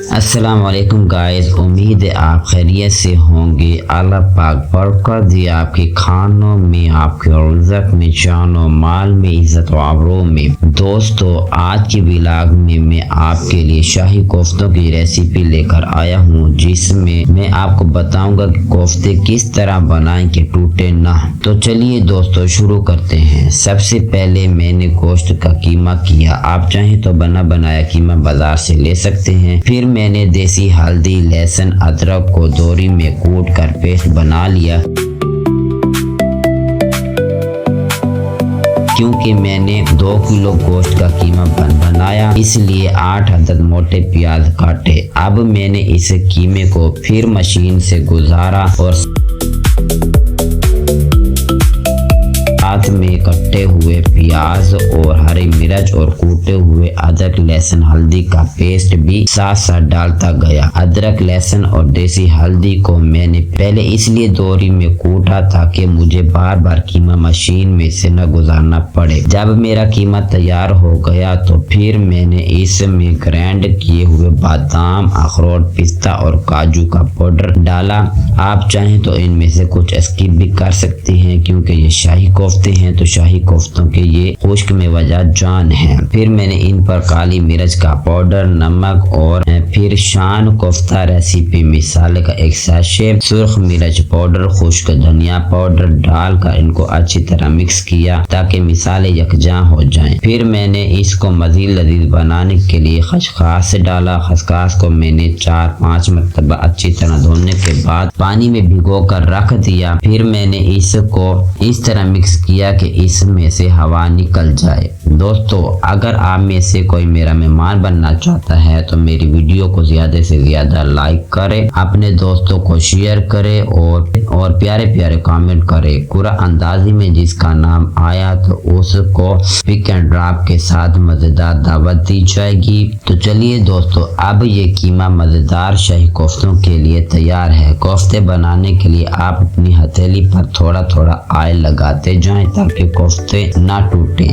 अस्सलाम वालेकुम गाइस, उम्मीद है आप खैरियत से होंगे। अल्लाह पाक बरकत दिए आपके खानों में, आपके रिज़्क़ में, जानो माल में, इज़्ज़त व आबरू में। दोस्तों, आज के व्लॉग में मैं आपके लिए शाही कोफ्तों की रेसिपी लेकर आया हूँ, जिसमें मैं आपको बताऊंगा कि कोफ्ते किस तरह बनाएं कि टूटे ना। तो चलिए दोस्तों शुरू करते हैं। सबसे पहले मैंने गोश्त का कीमा किया। आप चाहें तो बना बनाया कीमा बाजार से ले सकते हैं। फिर मैंने देसी हल्दी, लहसुन, अदरक को दोरी में कूट कर पेस्ट बना लिया। क्योंकि मैंने 2 किलो गोश्त का कीमा बनाया, इसलिए 8 अदद मोटे प्याज काटे। अब मैंने इस कीमे को फिर मशीन से गुजारा और साथ में कटे हुए प्याज और हरी मिर्च और कूटे हुए अदरक, लहसुन, हल्दी का पेस्ट भी साथ साथ डालता गया। अदरक, लहसुन और देसी हल्दी को मैंने पहले इसलिए दोरी में कूटा ताकि मुझे बार बार कीमा मशीन में से न गुजारना पड़े। जब मेरा कीमा तैयार हो गया तो फिर मैंने इसमें ग्राइंड किए हुए बादाम, अखरोट, पिस्ता और काजू का पाउडर डाला। आप चाहें तो इनमें से कुछ स्किप भी कर सकते हैं, क्योंकि ये शाही कोफ्ते हैं तो शाही कोफ्तों के ये खुश्क में वजह जान है। फिर मैंने इन पर काली मिर्च का पाउडर, नमक और फिर शान कोफ्ता रेसिपी मिसाले का एक सैशे, सुर्ख मिर्च पाउडर, खुश्क धनिया पाउडर डालकर इनको अच्छी तरह मिक्स किया ताकि मिसाले यकजां हो जाएं। फिर मैंने इसको मजीद लजीज बनाने के लिए खसखस डाला। खसखस को मैंने 4-5 मरतबा अच्छी तरह धोने के बाद पानी में भिगो कर रख दिया। फिर मैंने इसको इस तरह मिक्स किया कि इसमें से हवा निकल जाए। दोस्तों, अगर आप में से कोई मेरा मेहमान बनना चाहता है तो मेरी वीडियो को ज्यादा से ज्यादा लाइक करें, अपने दोस्तों को शेयर करें और प्यारे प्यारे कमेंट करें। पूरा अंदाजी में जिसका नाम आया तो उसको पिक एंड ड्रॉप के साथ मजेदार दावत दी जाएगी। तो चलिए दोस्तों, अब ये कीमा मजेदार शाही कोफ्तों के लिए तैयार है। कोफ्ते बनाने के लिए आप अपनी हथेली पर थोड़ा थोड़ा ऑयल लगाते जाएं ताकि कोफ्ते ना टूटे।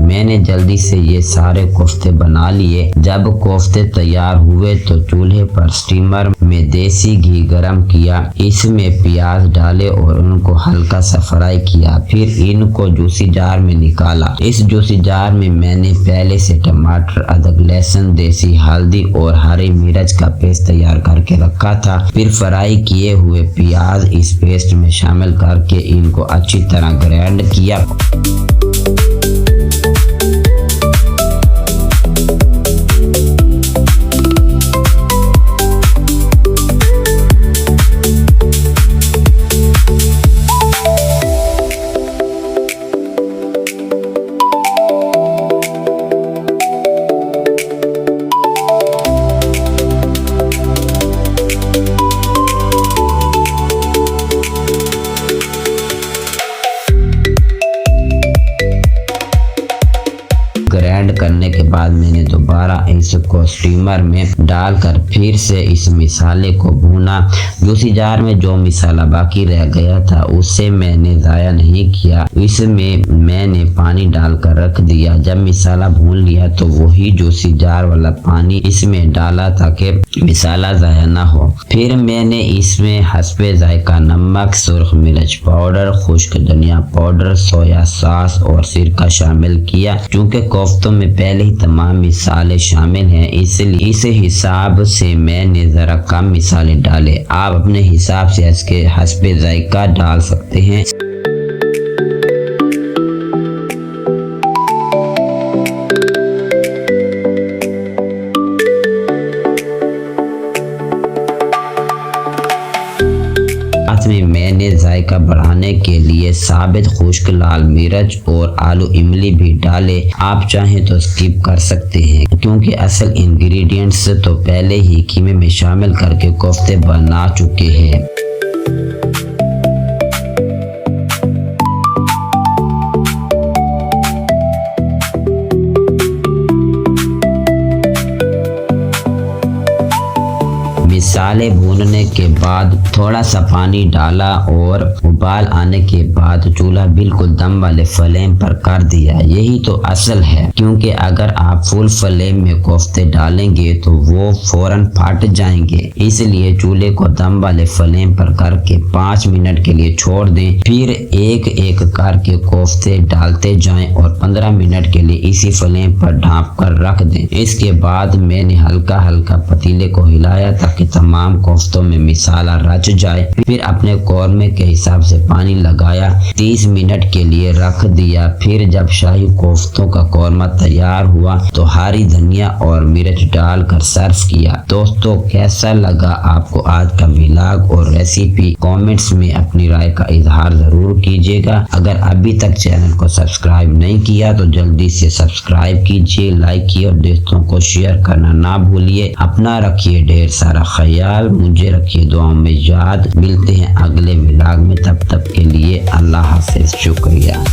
मैंने जल्दी से ये सारे कोफ्ते बना लिए। जब कोफ्ते तैयार हुए तो चूल्हे पर स्टीमर में देसी घी गरम किया, इसमें प्याज डाले और उनको हल्का सा फ्राई किया। फिर इनको जूसी जार में निकाला। इस जूसी जार में मैंने पहले से टमाटर, अदरक, लहसुन, देसी हल्दी और हरी मिर्च का पेस्ट तैयार करके रखा था। फिर फ्राई किए हुए प्याज इस पेस्ट में शामिल करके इनको अच्छी तरह ग्राइंड किया। ग्राइंड करने के बाद मैंने दोबारा इसको स्टीमर में डालकर फिर से इस मिसाले को भूना। जूसी जार में जो मिसाला बाकी रह गया था उसे मैंने ज़ाया नहीं किया, इसमें मैंने पानी डालकर रख दिया। जब मिसाला भून लिया तो वही जूसी जार वाला पानी इसमें डाला ताकि मिसाला ज़ाया ना हो। फिर मैंने इसमें हस्बे जायका नमक, सुर्ख मिर्च पाउडर, खुश्क धनिया पाउडर, सोया सॉस और सिरका शामिल किया। चूँकि कोफ्तों में पहले ही तमाम मिसाले शामिल हैं, इसलिए इस हिसाब से मैंने ज़रा कम मिसाले डाले। आप अपने हिसाब से इसके हस्बे जायका डाल सकते हैं। साथ में मैंने जायका बढ़ाने के लिए साबित खुश्क लाल मिर्च और आलू इमली भी डाले। आप चाहें तो स्किप कर सकते हैं, क्योंकि असल इंग्रेडिएंट्स तो पहले ही कीमे में शामिल करके कोफ्ते बना चुके हैं। मसाले भूनने के बाद थोड़ा सा पानी डाला और उबाल आने के बाद चूल्हा बिल्कुल दम वाले फ्लेम पर कर दिया। यही तो असल है, क्योंकि अगर आप फुल फ्लेम में कोफ्ते डालेंगे तो वो फौरन फट जाएंगे। इसलिए चूल्हे को दम वाले फ्लेम पर करके 5 मिनट के लिए छोड़ दें। फिर एक एक करके कोफ्ते डालते जाएं और 15 मिनट के लिए इसी फ्लेम पर ढांप कर रख दें। इसके बाद मैंने हल्का हल्का पतीले को हिलाया ताकि तमाम कोफ्तों में मसाला रच जाए। फिर अपने कौरमे के हिसाब से पानी लगाया, 30 मिनट के लिए रख दिया। फिर जब शाही कोफ्तों का कौरमा तैयार हुआ तो हरी धनिया और मिर्च डालकर सर्व किया। दोस्तों, कैसा लगा आपको आज का व्लॉग और रेसिपी? कमेंट्स में अपनी राय का इजहार जरूर कीजिएगा। अगर अभी तक चैनल को सब्सक्राइब नहीं किया तो जल्दी से सब्सक्राइब कीजिए, लाइक कीजिए और दोस्तों को शेयर करना ना भूलिए। अपना रखिए ढेर सारा ख्याल, मुझे रखिए दुआओं में याद। मिलते हैं अगले व्लॉग में, तब तक के लिए अल्लाह हाफिज। शुक्रिया।